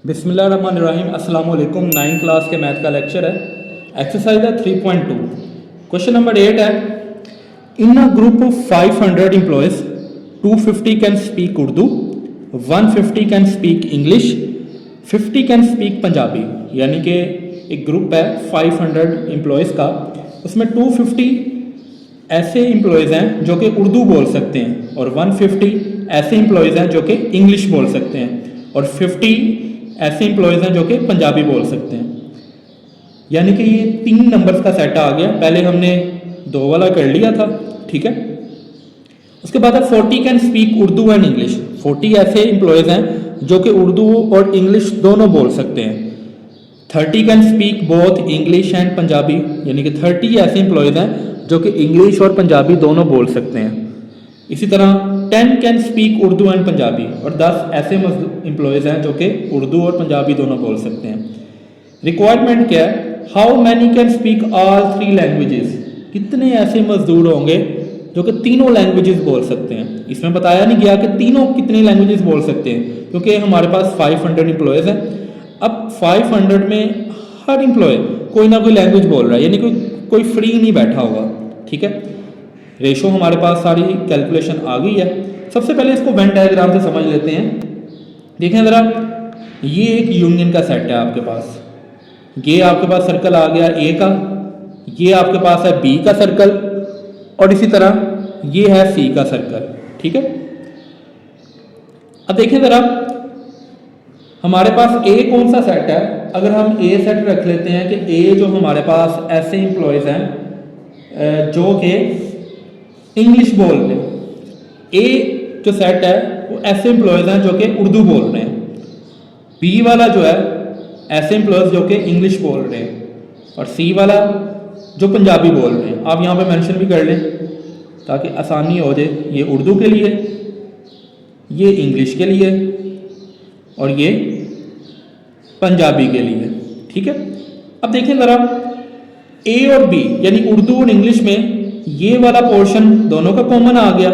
बिस्मिल्लाहिर्रहमानिर्रहीम। अस्सलाम वालेकुम। 9 क्लास के मैथ का लेक्चर है। एक्सरसाइज है 3.2। क्वेश्चन नंबर 8 है, in a group of 500 employees 250 can speak Urdu, 150 can speak English, 50 can speak Punjabi. यानी कि एक ग्रुप है 500 एम्प्लॉयज़ का, उसमें 250 ऐसे एम्प्लॉयज़ हैं जो कि उर्दू बोल सकते हैं और 150 ऐसे एम्प्लॉयज़ हैं जो कि इंग्लिश बोल सकते हैं और 50 ऐसे एम्प्लॉयज़ हैं जो कि पंजाबी बोल सकते हैं। यानी कि ये 3 नंबर्स का सेट आ गया। पहले हमने 2 वाला कर लिया था, ठीक है। उसके बाद 40 can speak Urdu and English. 40 ऐसे एम्प्लॉयज़ हैं जो कि उर्दू और इंग्लिश दोनों बोल सकते हैं। 30 can speak both English and Punjabi. यानी कि 30 ऐसे एम्प्लॉयज़ हैं जो कि इंग्लिश और पंजाबी दोनों बोल सकते हैं। इसी तरह 10 can speak Urdu and Punjabi, और 10 ऐसे एम्प्लॉयज़ हैं जो कि उर्दू और पंजाबी दोनों बोल सकते हैं। रिक्वायरमेंट क्या है? How many can speak all 3 languages. कितने ऐसे मजदूर होंगे जो कि तीनों लैंग्वेजेस बोल सकते हैं। इसमें बताया नहीं गया कि तीनों कितनी लैंग्वेजेस बोल सकते हैं, क्योंकि हमारे पास 500 एम्प्लॉयज़ हैं। अब 500 में हर एम्प्लॉय कोई ना कोई लैंग्वेज बोल रहा है, यानी कोई फ्री नहीं बैठा होगा, ठीक है। रेशो हमारे पास सारी कैलकुलेशन आ गई है। सबसे पहले इसको वेन डायग्राम से समझ लेते हैं। देखें ज़रा, ये एक यूनियन का सेट है आपके पास। ये आपके पास सर्कल आ गया ए का, ये आपके पास है बी का सर्कल, और इसी तरह ये है सी का सर्कल, ठीक है। अब देखें ज़रा, हमारे पास ए कौन सा सेट है। अगर हम ए सेट रख लेते हैं कि ए जो हमारे पास ऐसे एम्प्लॉयज़ हैं जो कि इंग्लिश बोल रहे हैं। ए जो सेट है वो ऐसे एम्प्लॉयज़ हैं जो कि उर्दू बोल रहे हैं। बी वाला जो है ऐसे एम्प्लॉयज़ जो कि इंग्लिश बोल रहे हैं, और सी वाला जो पंजाबी बोल रहे हैं। आप यहाँ पे मेंशन भी कर लें ताकि आसानी हो जाए। ये उर्दू के लिए, ये इंग्लिश के लिए, और ये पंजाबी के लिए, ठीक है। अब देखें ज़रा, ए और बी यानी उर्दू और इंग्लिश में ये वाला पोर्शन दोनों का कॉमन आ गया।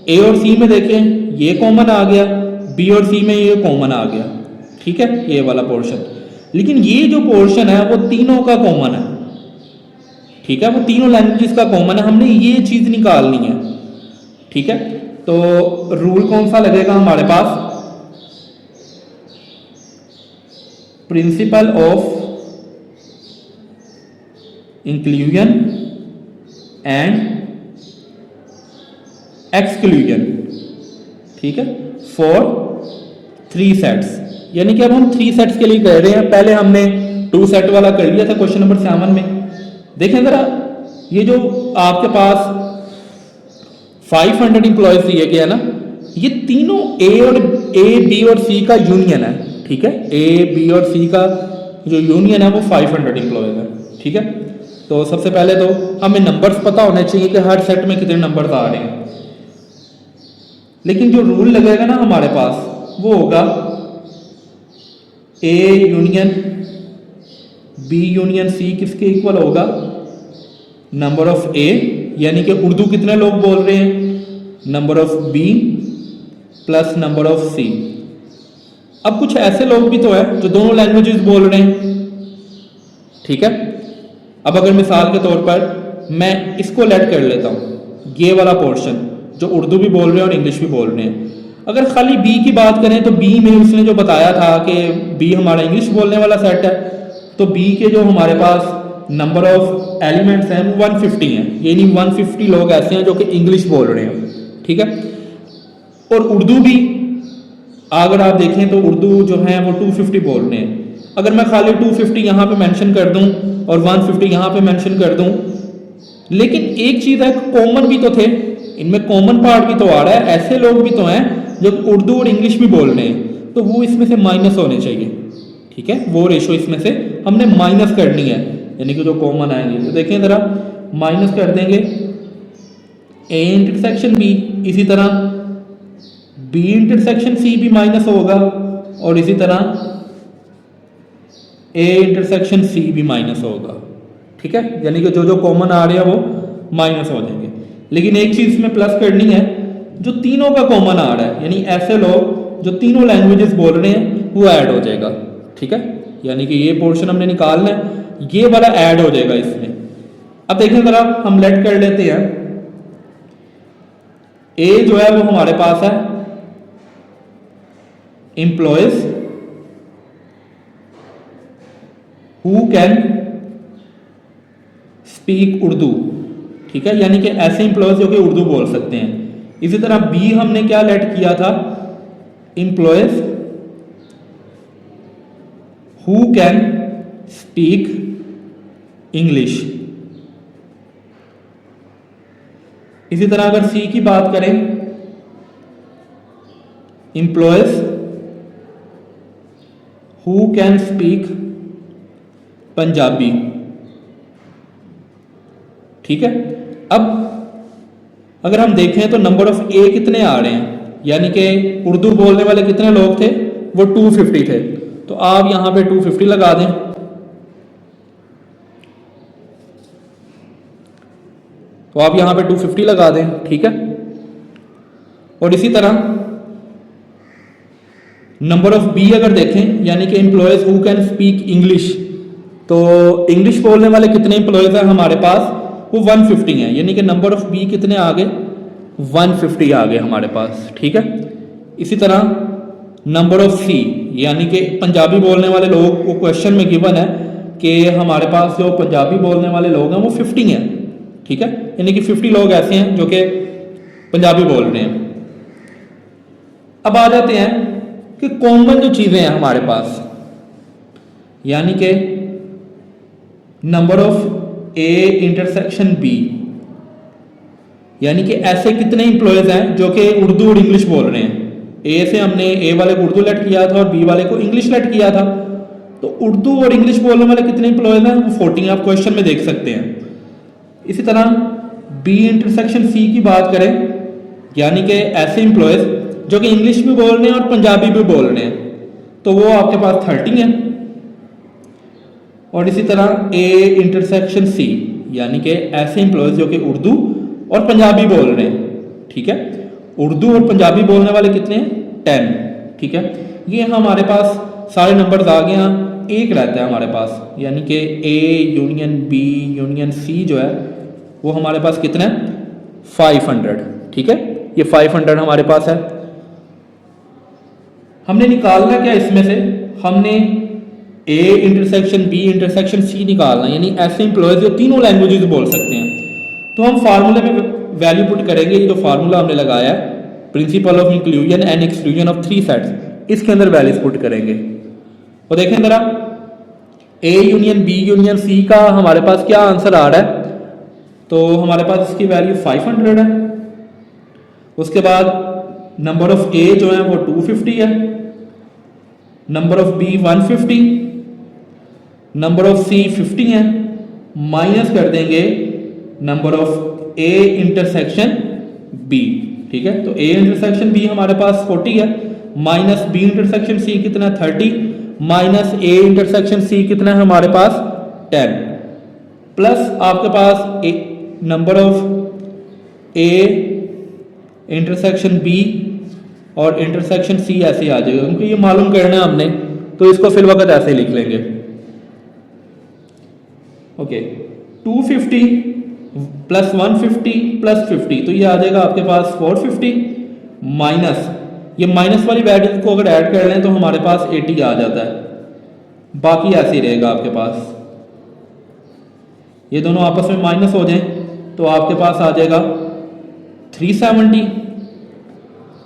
ए और सी में देखें ये कॉमन आ गया, बी और सी में ये कॉमन आ गया, ठीक है, ये वाला पोर्शन। लेकिन ये जो पोर्शन है वो तीनों का कॉमन है, ठीक है, वो तीनों लैंग्वेजेस का कॉमन है। हमने ये चीज़ निकालनी है, ठीक है। तो रूल कौन सा लगेगा हमारे पास? Principle of inclusion and exclusion, ठीक है, फॉर 3 सेट्स। यानी कि अब हम 3 सेट्स के लिए कह रहे हैं। पहले हमने 2 सेट वाला कर लिया था क्वेश्चन नंबर 7 में। देखें ज़रा, ये जो आपके पास 500 एम्प्लॉयज दिए गए ना, ये तीनों ए बी और सी का यूनियन है, ठीक है। ए बी और सी का जो यूनियन है वो 500 एम्प्लॉयज है, ठीक है। तो सबसे पहले तो हमें नंबर्स पता होने चाहिए कि हर सेट में कितने नंबर्स आ रहे हैं। लेकिन जो रूल लगेगा ना हमारे पास वो होगा A union B union C किसके इक्वल होगा? नंबर ऑफ ए, यानी कि उर्दू कितने लोग बोल रहे हैं, number of B plus number of C. अब कुछ ऐसे लोग भी तो है जो दोनों लैंग्वेजेस बोल रहे हैं, ठीक है। अब अगर मिसाल के तौर पर मैं इसको लेट कर लेता हूँ, ये वाला पोर्शन जो उर्दू भी बोल रहे हैं और इंग्लिश भी बोल रहे हैं। अगर खाली बी की बात करें तो बी में उसने जो बताया था कि बी हमारा इंग्लिश बोलने वाला सेट है, तो बी के जो हमारे पास नंबर ऑफ एलिमेंट्स हैं वो 150 हैं। यानी 150 लोग ऐसे हैं जो कि इंग्लिश बोल रहे हैं, ठीक है। और उर्दू भी अगर आप देखें तो उर्दू जो है वो 250 बोल रहे हैं। अगर मैं खाली 250 यहाँ पे मेंशन कर दूं और 150 यहाँ पे मेंशन कर दूं, लेकिन एक चीज़ है, कॉमन भी तो थे इनमें, कॉमन पार्ट भी तो आ रहा है। ऐसे लोग भी तो हैं जो उर्दू और इंग्लिश भी बोल रहे हैं, तो वो इसमें से माइनस होने चाहिए, ठीक है। वो रेशो इसमें से हमने माइनस करनी है, यानी कि जो कॉमन आएंगे। तो देखें ज़रा, माइनस कर देंगे ए इंटरसेक्शन बी, इसी तरह बी इंटरसेक्शन सी भी माइनस होगा, और इसी तरह ए इंटरसेक्शन सी भी माइनस होगा, ठीक है। यानी कि जो जो कॉमन आ रहे हैं वो माइनस हो जाएंगे। लेकिन एक चीज़ इसमें प्लस करनी है, जो तीनों का कॉमन आ रहा है, यानी ऐसे लोग जो तीनों लैंग्वेजेस बोल रहे हैं वो ऐड हो जाएगा। ठीक है, यानी कि ये पोर्शन हमने निकालना है, ये वाला ऐड हो जाएगा इसमें। अब देखिए जरा हम लेट कर लेते हैं, ए जो है वो हमारे पास है employees who can speak Urdu. ठीक है, यानी कि ऐसे एम्प्लॉयज जो कि उर्दू बोल सकते हैं। इसी तरह बी हमने क्या लेट किया था, employees who can speak English. इसी तरह अगर सी की बात करें, employees who can speak Punjabi. ठीक है, अब अगर हम देखें तो नंबर ऑफ ए कितने आ रहे हैं, यानी कि उर्दू बोलने वाले कितने लोग थे, वो 250 थे। तो आप यहां पे 250 लगा दें। तो आप यहां पे 250 लगा दें। ठीक है, और इसी तरह नंबर ऑफ बी अगर देखें, यानी कि employees who can speak English, तो इंग्लिश बोलने वाले कितने एम्प्लॉयज हैं हमारे पास, वो 150 हैं। यानी कि नंबर ऑफ बी कितने आ गए, 150 आ गए हमारे पास। ठीक है, इसी तरह नंबर ऑफ सी, यानी कि पंजाबी बोलने वाले लोग, वो क्वेश्चन में गिवन है कि हमारे पास जो पंजाबी बोलने वाले लोग हैं वो 50 हैं। ठीक है, यानी कि 50 लोग ऐसे हैं जो कि पंजाबी बोल रहे हैं। अब आ जाते हैं कि कॉमन जो चीजें हैं हमारे पास, यानी कि number of A intersection B, यानी कि ऐसे कितने इंप्लॉयज हैं जो कि उर्दू और इंग्लिश बोल रहे हैं। ए से हमने ए वाले को उर्दू लेट किया था और बी वाले को इंग्लिश लेट किया था। तो उर्दू और इंग्लिश बोलने वाले कितने इंप्लॉयज हैं, वो 40 आप क्वेश्चन में देख सकते हैं। इसी तरह बी इंटरसेक्शन सी की बात करें, यानी कि ऐसे इंप्लॉयज जो कि इंग्लिश भी बोल रहे हैं और पंजाबी भी बोल रहे हैं, तो वो आपके पास 30 हैं। और इसी तरह ए इंटरसेक्शन सी, यानी कि ऐसे इंप्लॉयज जो कि उर्दू और पंजाबी बोल रहे हैं। ठीक है, उर्दू और पंजाबी बोलने वाले कितने हैं, 10। ठीक है, ये हमारे पास सारे नंबर्स आ गए हैं, एक रहता है हमारे पास, यानी कि A union B union C जो है वो हमारे पास कितना है, 500। ठीक है, ये 500 हमारे पास है। हमने निकालना क्या इसमें से, हमने A intersection B intersection C निकालना, यानी ऐसे इंप्लॉयज जो तीनों लैंग्वेजेस बोल सकते हैं। तो हम फार्मूले में वैल्यू पुट करेंगे, ये जो फार्मूला हमने लगाया है, principle of inclusion and exclusion of 3 sets, इसके अंदर वैल्यूज पुट करेंगे। तो देखें जरा, A union B union C का हमारे पास क्या आंसर आ रहा है, तो हमारे पास इसकी वैल्यू 500 है। उसके बाद नंबर ऑफ ए जो है वो 250 है, number of B 150, number of C 50 है, माइनस कर देंगे number of A intersection B. ठीक है, तो ए इंटरसेक्शन बी हमारे पास 40 है, माइनस बी इंटरसेक्शन सी कितना 30, माइनस ए इंटरसेक्शन सी कितना है हमारे पास 10, प्लस आपके पास number of A intersection B और इंटरसेक्शन सी ऐसे आ जाएगा, क्योंकि ये मालूम करना है हमने, तो इसको फिल वक्त ऐसे लिख लेंगे। ओके, 250 प्लस 150 प्लस 50, तो ये आ जाएगा आपके पास 450, माइनस ये माइनस वाली वैल्यू को अगर ऐड कर लें तो हमारे पास 80 आ जाता है, बाकी ऐसे ही रहेगा आपके पास। ये दोनों आपस में माइनस हो जाएं तो आपके पास आ जाएगा 370,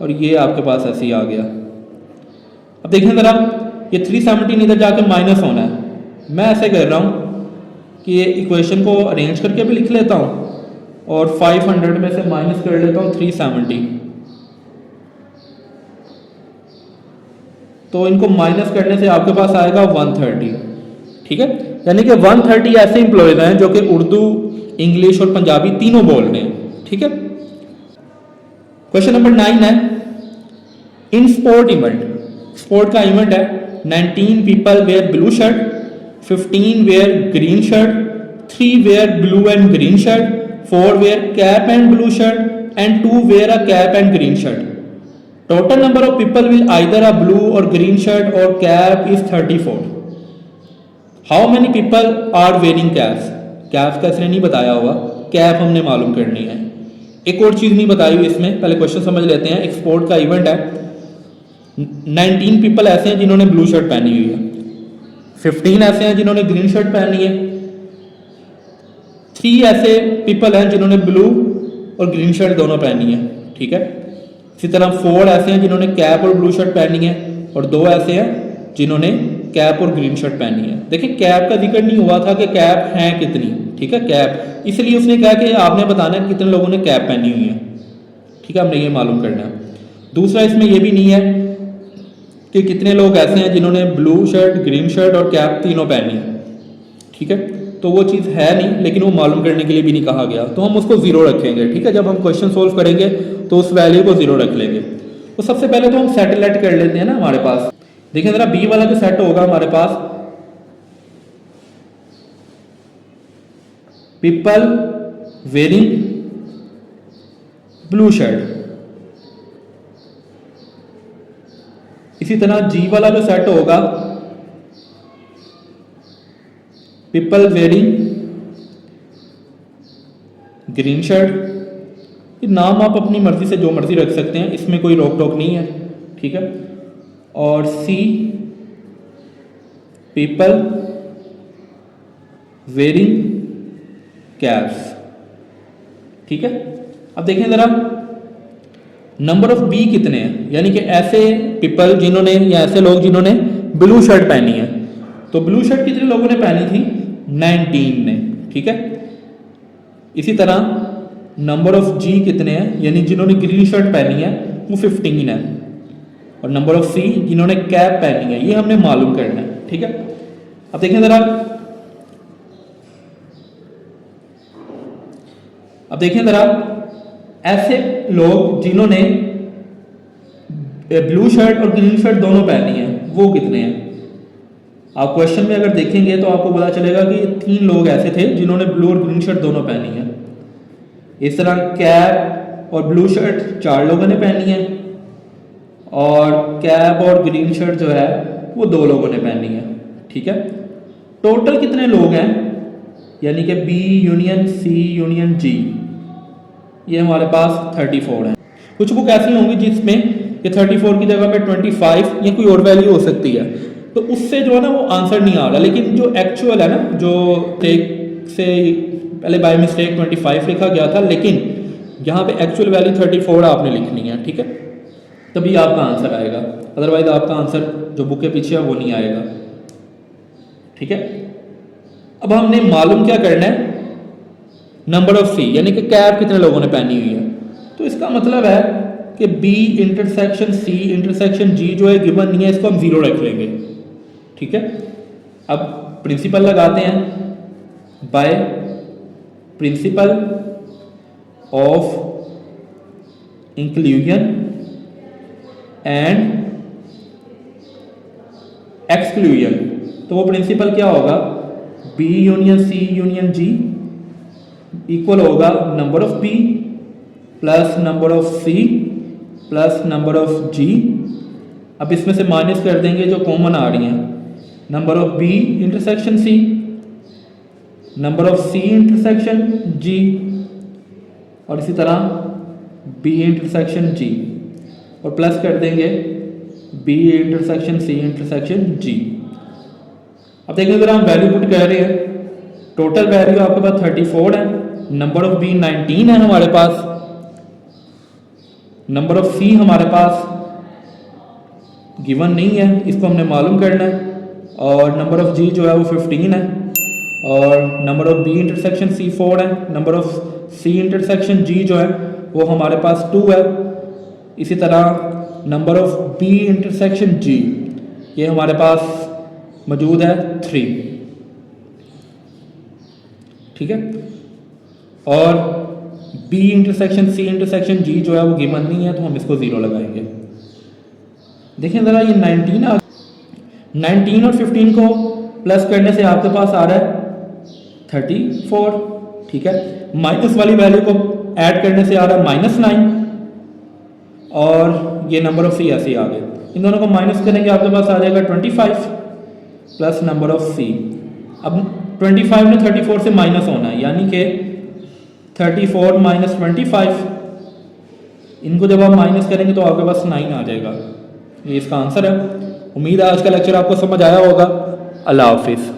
और ये आपके पास ऐसे ही आ गया। अब देखें जरा, ये 370 इधर जाके माइनस होना है। मैं ऐसे कर रहा हूं कि ये इक्वेशन को अरेंज करके भी लिख लेता हूं और 500 में से माइनस कर लेता हूं 370, तो इनको माइनस करने से आपके पास आएगा 130। ठीक है, यानी कि 130 ऐसे इंप्लॉयज हैं जो कि उर्दू इंग्लिश और पंजाबी तीनों बोल रहे हैं। ठीक है, क्वेश्चन नंबर 9 है, इन स्पोर्ट इवेंट, स्पोर्ट का इवेंट है, 19 people wear blue shirt, 15 wear green shirt, 3 wear blue and green shirt, 4 wear cap and blue shirt and 2 wear a cap and green shirt. Total number of people will either a blue or green shirt or cap is 34। How many people are wearing caps? Caps का इसने नहीं बताया हुआ, cap हमने मालूम करनी है। एक और चीज़ नहीं बताई हुई इसमें, पहले क्वेश्चन समझ लेते हैं। एक स्पोर्ट का इवेंट है, 19 पीपल ऐसे हैं जिन्होंने ब्लू शर्ट पहनी हुई है, 15 ऐसे हैं जिन्होंने ग्रीन शर्ट पहनी है, 3 ऐसे पीपल हैं जिन्होंने ब्लू और ग्रीन शर्ट दोनों पहनी है, ठीक है। इसी तरह 4 ऐसे हैं जिन्होंने कैप और ब्लू शर्ट पहनी है, और 2 ऐसे हैं जिन्होंने कैप और ग्रीन शर्ट पहनी है। देखिए कैप का जिक्र नहीं हुआ था कि कैप हैं कितनी, ठीक है, कैप, इसलिए उसने कहा कि आपने बताना है कितने लोगों ने कैप पहनी हुई है, ठीक है, हमने ये मालूम करना है। दूसरा इसमें यह भी नहीं है कि कितने लोग ऐसे हैं जिन्होंने blue shirt, green shirt or cap तीनों पहनी है, ठीक है, तो वो चीज़ है नहीं, लेकिन वो मालूम करने के लिए भी नहीं कहा गया, तो हम उसको ज़ीरो रखेंगे, ठीक है। जब हम क्वेश्चन सोल्व करेंगे तो उस वैल्यू को ज़ीरो रख लेंगे। तो सबसे पहले तो हम सेटेलाइट कर लेते हैं ना हमारे पास। देखिए ज़रा बी वाला जो सेट होगा हमारे पास, पीपल वेयरिंग ब्लू शर्ट। इसी तरह जी वाला जो सेट होगा, पीपल वेयरिंग ग्रीन शर्ट। ये नाम आप अपनी मर्जी से जो मर्जी रख सकते हैं, इसमें कोई रोक टोक नहीं है, ठीक है। और सी पीपल वेयरिंग कैप्स, ठीक है। अब देखें जरा नंबर ऑफ बी कितने हैं, यानी कि ऐसे पीपल जिन्होंने या ऐसे लोग जिन्होंने ब्लू शर्ट पहनी है, तो ब्लू शर्ट कितने लोगों ने पहनी थी? 19 ने, ठीक है। इसी तरह नंबर ऑफ जी कितने हैं, यानी जिन्होंने ग्रीन शर्ट पहनी है वो 15 है, और नंबर ऑफ सी जिन्होंने कैप पहनी है, ये हमने मालूम करना है, ठीक है। अब देखें जरा, ऐसे लोग जिन्होंने ब्लू शर्ट और ग्रीन शर्ट दोनों पहनी है वो कितने हैं? आप क्वेश्चन में अगर देखेंगे तो आपको पता चलेगा कि 3 लोग ऐसे थे जिन्होंने ब्लू और ग्रीन शर्ट दोनों पहनी है। इस तरह कैप और ब्लू शर्ट 4 लोगों ने पहनी है, और कैप और ग्रीन शर्ट जो है वो 2 लोगों ने पहनी है, ठीक है। टोटल कितने लोग हैं, यानी कि बी यूनियन सी यूनियन जी, ये हमारे पास 34 है। कुछ बुक ऐसी होंगी जिसमें ये 34 की जगह पे 25 या कोई और वैल्यू हो सकती है, तो उससे जो है ना वो आंसर नहीं आ रहा, लेकिन जो एक्चुअल है ना, जो टेक से पहले बाय मिस्टेक 25 लिखा गया था, लेकिन यहाँ पे एक्चुअल वैल्यू 34 आपने लिखनी है, ठीक है, तभी आपका आंसर आएगा, अदरवाइज आपका आंसर जो बुक के पीछे है वो नहीं आएगा, ठीक है। अब हमने मालूम क्या करना है, नंबर ऑफ सी, यानी कि कैप कितने लोगों ने पहनी हुई है। तो इसका मतलब है कि B intersection C intersection G जो है गिवन नहीं है, इसको हम 0 रख लेंगे, ठीक है। अब प्रिंसिपल लगाते हैं, by principle of inclusion and exclusion. तो वो प्रिंसिपल क्या होगा, B union C union G equal होगा number of B plus number of C plus number of G. अब इसमें से माइनस कर देंगे जो कॉमन आ रही हैं, number of B intersection C, number of C intersection G, और इसी तरह बी इंटरसेक्शन जी, और प्लस कर देंगे बी इंटरसेक्शन सी इंटरसेक्शन जी। अब देखिए अगर हम वैल्यू पुट कर रहे हैं, टोटल वैल्यू आपके पास 34 है, नंबर ऑफ बी 19 है हमारे पास, नंबर ऑफ सी हमारे पास गिवन नहीं है, इसको हमने मालूम करना है, और नंबर ऑफ जी जो है वो 15 है, और number of B intersection C 4 है, number of C intersection G जो है वो हमारे पास 2 है। इसी तरह number of B intersection G ये हमारे पास मौजूद है 3, ठीक है। और B intersection C intersection G जो है वो गिवन नहीं है, तो हम इसको 0 लगाएंगे। देखिए ज़रा ये 19 और 15 को प्लस करने से आपके पास आ रहा है 34, ठीक है। माइनस वाली वैल्यू को ऐड करने से आ रहा है -9, और ये नंबर ऑफ सी ऐसे ही आ गए। इन दोनों को माइनस करेंगे, आपके पास आ जाएगा 25 प्लस नंबर ऑफ सी। अब 25 ने 34 से माइनस होना है, यानी कि 34 माइनस 25, इनको जब आप माइनस करेंगे तो आपके पास 9 आ जाएगा। ये इसका आंसर है। उम्मीद है आज का लेक्चर आपको समझ आया होगा। अल्लाह हाफिज़।